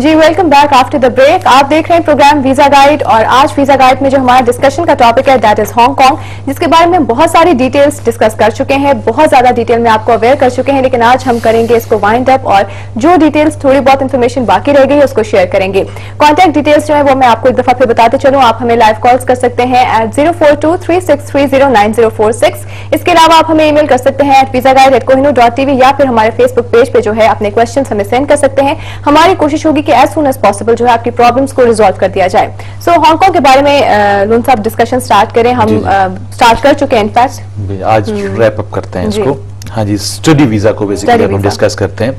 Ji welcome back after the break. आप देख रहे हैं प्रोग्राम वीजा गाइड और आज वीजा गाइड में जो हमारा डिस्कशन का टॉपिक है दैट इज हांगकांग, जिसके बारे में बहुत सारी डिटेल्स डिस्कस कर चुके हैं, बहुत ज्यादा डिटेल में आपको अवेयर कर चुके हैं, लेकिन आज हम करेंगे इसको वाइंड अप और जो डिटेल्स थोड़ी बहुत इन्फॉर्मेशन बाकी रह गई है उसको शेयर करेंगे। कॉन्टैक्ट डिटेल्स जो है वो मैं आपको एक दफा फिर बताते चलूं। आप हमें लाइव कॉल्स कर सकते हैं एट 04236309046। इसके अलावा आप हमें ईमेल कर सकते हैं एट visaguide@kohinoor.tv या फिर हमारे फेसबुक पेज पे जो है अपने क्वेश्चन हमें सेंड कर सकते हैं। हमारी कोशिश होगी कि एज सुन एज पॉसिबल जो है आपकी प्रॉब्लम्स को रिजॉल्व कर दिया जाए। सो हांगकांग के बारे में लून साहब डिस्कशन स्टार्ट करें। हम स्टार्ट कर चुके हैं इनफैक्ट, आज रैप अप करते हैं इसको। हाँ जी, स्टडी वीजा को बेसिकली हम डिस्कस करते हैं।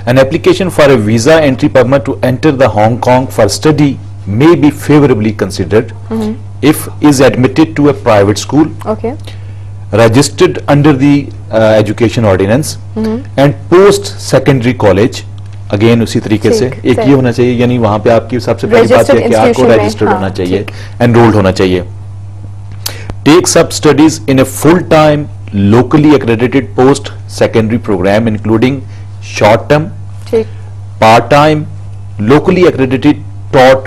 An application for a visa entry permit to enter the Hong Kong for study may be favorably considered if is admitted to a private school, registered under the education ordinance and post secondary college। Again उसी तरीके से एक ये होना चाहिए, यानी वहां पे आपकी सबसे पहली बात है कि आपको रजिस्टर्ड होना चाहिए, एनरोल्ड होना चाहिए। Takes up studies in a full time locally accredited post secondary program including short term, part time, locally accredited taught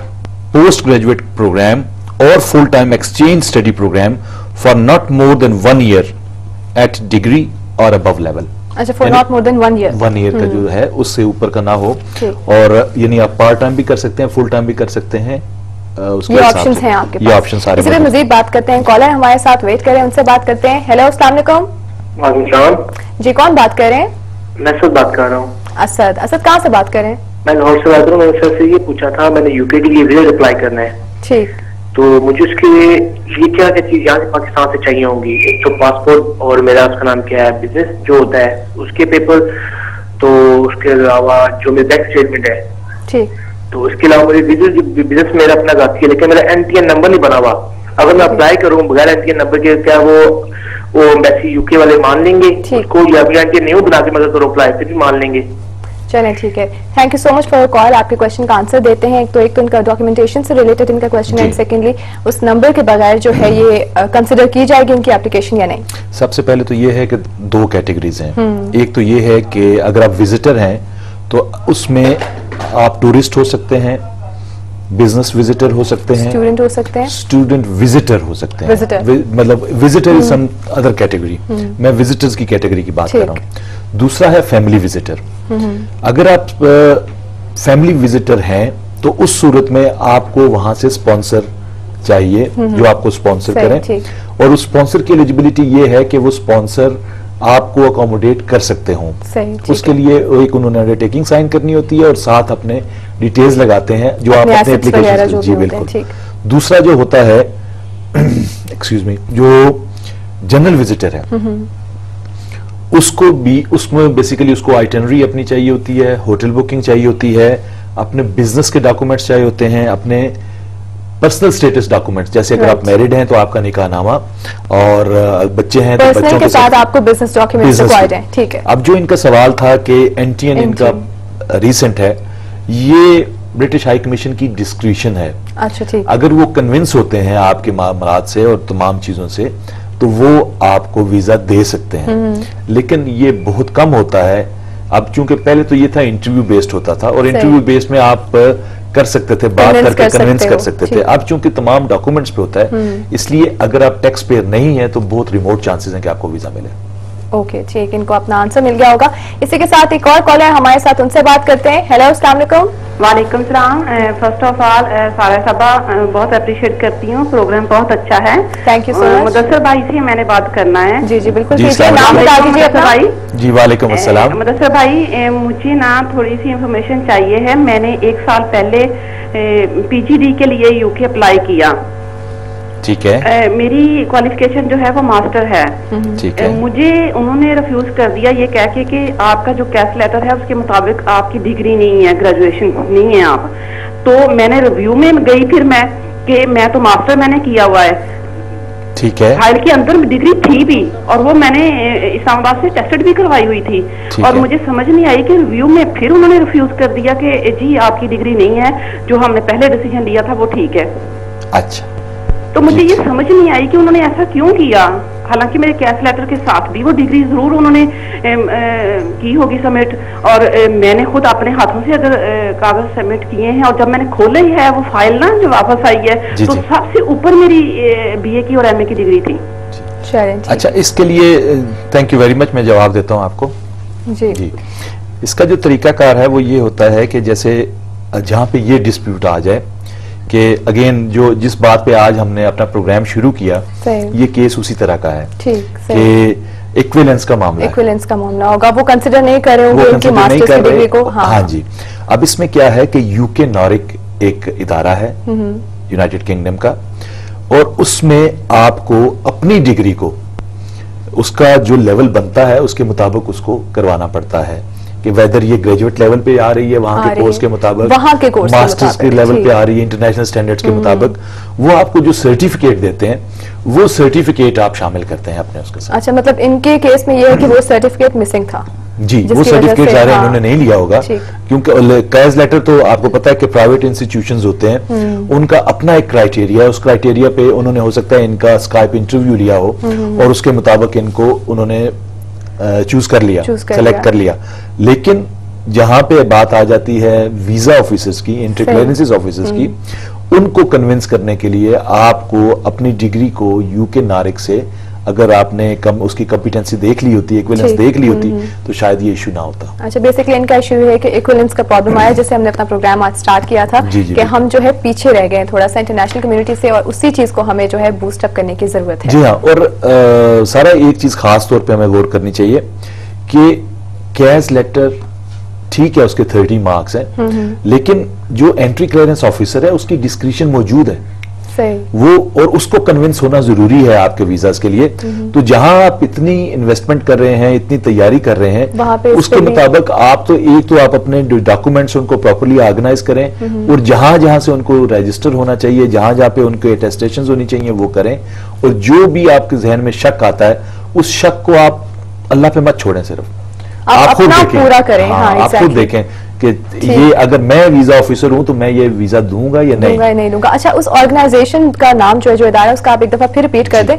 postgraduate program or full-time exchange study program for not more than 1 year at degree or above level। अच्छा, for not more than 1 year। 1 year का जो है उससे ऊपर का ना हो, और यानी आप पार्ट टाइम भी कर सकते हैं, फुल टाइम भी कर सकते हैं। ये ऑप्शंस हैं आपके पास। ये ऑप्शन सारे। इसी पे मजीद बात करते हैं। कॉलर हमारे साथ वेट करें, उनसे बात करते हैं। हेलो, अस्सलाम वालेकुम। वालेकुम जी, कौन बात कर रहे हैं? मैं असद बात कर रहा हूँ। असद कहाँ से बात कर रहे हैं? मैं लाहौर से बात कर रहा हूँ। मैंने सर से ये पूछा था, मैंने यूके के लिए वीजा अप्लाई करना है। ठीक, तो मुझे उसके लिए क्या क्या चीज यहाँ से पाकिस्तान से चाहिए होंगी? एक तो पासपोर्ट और मेरा उसका नाम क्या है, बिजनेस जो होता है उसके पेपर, तो उसके अलावा जो मेरा बैंक स्टेटमेंट है। ठीक, तो उसके अलावा मुझे बिजनेस मेरा अपना जाती है, लेकिन मेरा NTN नंबर नहीं बना हुआ। अगर मैं अप्लाई करूँ बगैर NTN नंबर के, क्या वो एम्बेसी यूके वाले मान लेंगे उसको, या फिर NTN नहीं बना के मदद करो अप्लाई फिर भी मान लेंगे? चलें, ठीक है। Thank you so much for call. आपके क्वेश्चन का आंसर देते हैं। एक तो इनका डॉक्यूमेंटेशन से रिलेटेड इनका क्वेश्चन है, एंड सेकेंडली उस नंबर के बगैर जो है ये कंसिडर की जाएगी इनकी एप्लीकेशन या नहीं? सबसे पहले तो ये है कि 2 कैटेगरीज हैं। एक तो ये है कि अगर आप विजिटर हैं तो उसमें आप टूरिस्ट हो सकते हैं, बिजनेस विजिटर हो सकते हैं, स्टूडेंट हो सकते हैं, स्टूडेंट विजिटर हो सकते हैं। मतलब visitor is some other category, मैं विजिटर्स की कैटेगरी की बात कर रहा हूँ। दूसरा है फैमिली विजिटर। अगर आप फैमिली विजिटर हैं तो उस सूरत में आपको वहां से स्पॉन्सर चाहिए जो आपको स्पॉन्सर करें, और उस स्पॉन्सर की एलिजिबिलिटी ये है कि वो स्पॉन्सर आपको अकोमोडेट कर सकते हों। उसके लिए एक उन्होंने अंडरटेकिंग साइन करनी होती है और साथ अपने डिटेल्स लगाते हैं जो आप अपने एप्लीकेशन। जी बिल्कुल। दूसरा जो होता है एक्सक्यूज मी, जो जनरल विजिटर है उसको भी, उसमें बेसिकली उसको आइटनरी अपनी चाहिए होती है, होटल बुकिंग चाहिए होती है, अपने बिजनेस के डॉक्यूमेंट्स चाहिए होते हैं, अपने पर्सनल स्टेटस डॉक्यूमेंट्स, जैसे अगर आप मैरिड हैं तो आपका निकाहनामा, और बच्चे हैं तो बच्चों के साथ आपको बिजनेस डॉक्यूमेंट्स रिक्वायर्ड है। ठीक है। अब जो इनका सवाल था कि NTN इनका रीसेंट है, ये ब्रिटिश हाई कमीशन की डिस्क्रिशन है। अच्छा, ठीक। अगर वो कन्विंस होते हैं आपके मामलात से और तमाम चीजों से तो वो आपको वीजा दे सकते हैं, लेकिन ये बहुत कम होता है। अब चूंकि पहले तो ये था इंटरव्यू बेस्ड होता था, और इंटरव्यू बेस्ड में आप कर सकते थे, बात करके कन्विंस कर सकते थे। अब चूंकि तमाम डॉक्यूमेंट्स पे होता है, इसलिए अगर आप टैक्स पेयर नहीं है तो बहुत रिमोट चांसेस हैं कि आपको वीजा मिले। ओके, ठीक, इनको अपना आंसर मिल गया होगा। इसी के साथ एक और कॉलर हमारे साथ, उनसे बात करते हैं। हेलो, अस्सलाम वालेकुम। वालेकुम सलाम। फर्स्ट ऑफ ऑल सारा सबा बहुत अप्रिशिएट करती हूँ, प्रोग्राम बहुत अच्छा है। Thank you so much. Mudassar भाई से मैंने बात करना है। जी जी बिल्कुल, नाम बता दीजिए अपना। भाई जी वालेकुम अस्सलाम। मुदस्सर भाई, मुझे ना थोड़ी सी इंफॉर्मेशन चाहिए है। मैंने 1 साल पहले PGD के लिए यूके अप्लाई किया। ठीक है। मेरी क्वालिफिकेशन जो है वो मास्टर है। ठीक है। मुझे उन्होंने रिफ्यूज कर दिया ये कह के कि आपका जो कैश लेटर है उसके मुताबिक आपकी डिग्री नहीं है, ग्रेजुएशन नहीं है आप। तो मैंने रिव्यू में गई, फिर मैं तो मास्टर मैंने किया हुआ है। ठीक है। फाइल के अंदर डिग्री थी भी, और वो मैंने इस्लामाबाद से टेस्टेड भी करवाई हुई थी, और मुझे समझ नहीं आई कि रिव्यू में फिर उन्होंने रिफ्यूज कर दिया कि जी आपकी डिग्री नहीं है, जो हमने पहले डिसीजन लिया था वो ठीक है। अच्छा, तो मुझे ये समझ नहीं आई कि उन्होंने ऐसा क्यों किया। हालांकि मेरे कैश लेटर के साथ भी वो डिग्री जरूर उन्होंने की होगी सबमिट, और मैंने खुद अपने हाथों से अगर कागज सबमिट किए हैं, और जब मैंने खोला ही है वो फाइल ना जो वापस आई है, तो सबसे ऊपर मेरी BA की और MA की डिग्री थी। अच्छा, इसके लिए थैंक यू वेरी मच। मैं जवाब देता हूँ आपको जी। इसका जो तरीकाकार है वो ये होता है कि जैसे जहाँ पे ये डिस्प्यूट आ जाए कि अगेन जो जिस बात पे आज हमने अपना प्रोग्राम शुरू किया, ये केस उसी तरह का है कि इक्विवेलेंस का मामला होगा, वो कंसिडर नहीं कर रहे होंगे उनकी मास्टर्स की डिग्री को। हाँ जी। अब इसमें क्या है कि यूके नॉरिक एक इदारा है यूनाइटेड किंगडम का, और उसमें आपको अपनी डिग्री को उसका जो लेवल बनता है उसके मुताबिक उसको करवाना पड़ता है कि वेदर ये ग्रेजुएट लेवल पे आ रही है वहां के कोर्स के मुताबिक, वहां के कोर्स मास्टर्स के लेवल पे आ रही है इंटरनेशनल स्टैंडर्ड्स के मुताबिक, वो आपको जो सर्टिफिकेट देते हैं वो सर्टिफिकेट आप शामिल करते हैं अपने उसके साथ। अच्छा, मतलब इनके केस में ये है कि वो सर्टिफिकेट मिसिंग था जी, वो सर्टिफिकेट ज़ाहिर इन्होंने नहीं लिया होगा, क्योंकि कैश लेटर तो आपको पता है कि प्राइवेट इंस्टीट्यूशंस होते हैं, उनका अपना एक क्राइटेरिया है, उस क्राइटेरिया पे उन्होंने हो सकता है इनका स्काइप इंटरव्यू लिया हो और उसके मुताबिक इनको उन्होंने चूज कर लिया, सेलेक्ट कर लिया। लेकिन जहां पे बात आ जाती है वीजा ऑफिसर्स की, एंट्री क्लियरेंसेस ऑफिसर्स की, उनको कन्विंस करने के लिए आपको अपनी डिग्री को यूके नारिक से अगर आपने उसकी कॉम्पिटेंसी देख ली होती, इक्विवेलेंस देख ली होती, तो शायद ये इशू ना होता। अच्छा, बेसिकली इनका इशू है कि इक्विवेलेंस का प्रॉब्लम आया, जैसे हमने अपना प्रोग्राम आज स्टार्ट किया था कि हम जो है पीछे रह गए थोड़ा सा इंटरनेशनल कम्युनिटी से, और उसी चीज को हमें जो है बूस्ट अप करने की जरूरत है। जी हाँ, और सारा एक चीज खास तौर पे हमें गौर करनी चाहिए कि कैश लेटर ठीक है उसके 30 मार्क्स हैं, लेकिन जो एंट्री क्लियरेंस ऑफिसर है उसकी डिस्क्रिशन मौजूद है वो, और उसको कन्विंस होना जरूरी है आपके वीजास के लिए। तो जहां आप इतनी इन्वेस्टमेंट कर रहे हैं, इतनी तैयारी कर रहे हैं, उसके मुताबिक आप तो आप अपने डॉक्यूमेंट्स उनको प्रॉपर्ली ऑर्गेनाइज करें, और जहां जहां से उनको रजिस्टर होना चाहिए, जहां जहां पे उनके अटेस्टेशन होनी चाहिए वो करें, और जो भी आपके जहन में शक आता है उस शक को आप अल्लाह पे मत छोड़ें, सिर्फ आप खुद देखें, पूरा करें। हाँ, आप खुद देखें कि ये अगर मैं वीजा ऑफिसर हूं तो मैं ये वीजा दूंगा या नहीं दूंगा। अच्छा, उस ऑर्गेनाइजेशन का नाम जो है, जो इदारा, उसका आप एक दफा फिर रिपीट कर दें,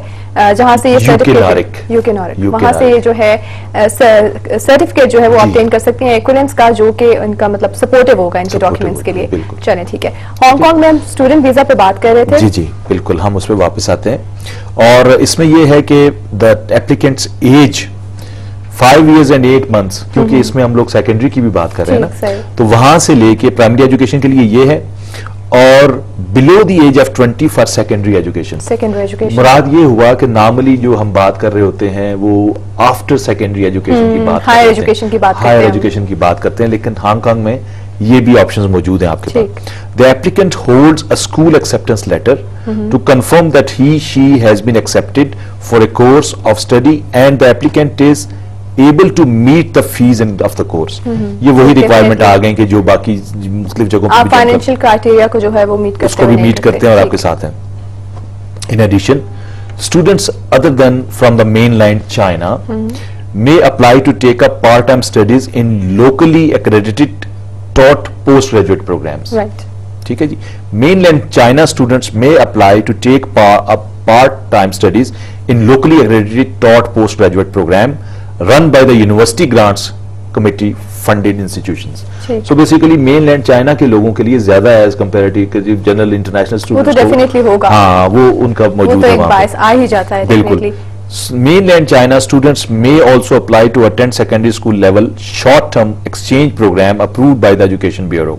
जहां से ये सर्टिफिकेट, यूके नॉरिक, वहां से ये जो है सर्टिफिकेट जो है वो ऑब्टेन कर सकती हैं इक्विवेलेंस का, जो कि इनका मतलब सपोर्टिव होगा इनके डॉक्यूमेंट्स के लिए। चलें, ठीक है। हांगकांग में हम स्टूडेंट वीजा पे बात कर रहे थे। जी जी बिल्कुल, हम उस पर वापस आते हैं, और इसमें यह है कि the applicants as 5 years and 8 months, क्योंकि इसमें हम लोग सेकेंडरी की भी बात कर रहे हैं ना, तो वहां से लेके प्राइमरी एजुकेशन के लिए ये है, और below the age of 20 for secondary education. मुराद ये हुआ कि नॉर्मली जो हम बात कर रहे होते हैं वो आफ्टर सेकेंडरी एजुकेशन की बात, हायर एजुकेशन की बात करते हैं, लेकिन हांगकांग में ये भी ऑप्शंस मौजूद हैं आपके पास। The applicant holds a school acceptance letter to confirm that he she has been accepted for a course of study and the applicant is able to meet the fees of the course. ये वही requirement आ गए कि जो बाकी मुख्तलिफ जगहों पर financial criteria को जो है वो मीट करते हैं, उसको भी मीट करते हैं और आपके साथ हैं। In addition, students other than from the mainland China may apply to take up part-time studies in locally accredited taught postgraduate programs. Right. ठीक है जी। Mainland China students may apply to take part-time studies in locally accredited taught postgraduate program run by the University Grants Committee funded institutions. So basically mainland China के लोगों के लिए ज्यादा है as comparative general international students, वो तो definitely होगा। हाँ, वो उनका मौजूद है, वो तो एक बायस आ ही जाता है। बिल्कुल। Mainland China students may also apply to attend secondary school level short-term exchange program approved by the Education Bureau.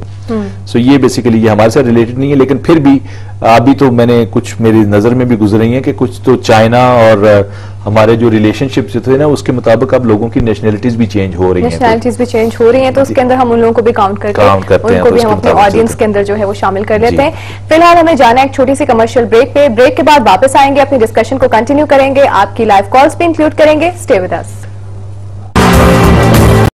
So ये बेसिकली ये हमारे साथ रिलेटेड नहीं है, लेकिन फिर भी अभी तो मैंने कुछ मेरी नजर में भी गुजर रही है कि कुछ तो चाइना और हमारे जो रिलेशनशिप थे ना उसके मुताबिक अब लोगों की नेशनलिटीज भी चेंज हो रही हैं, नेशनलिटीज भी चेंज हो रही हैं, तो उसके अंदर हम उन लोगों को भी काउंट करते हैं, उनको भी हम अपने ऑडियंस के अंदर जो है वो शामिल कर लेते हैं। फिलहाल हमें जाना है एक छोटी सी कमर्शियल ब्रेक पे, ब्रेक के बाद वापस आएंगे, अपनी डिस्कशन को कंटिन्यू करेंगे, आपकी लाइव कॉल्स भी इंक्लूड करेंगे। Stay with us.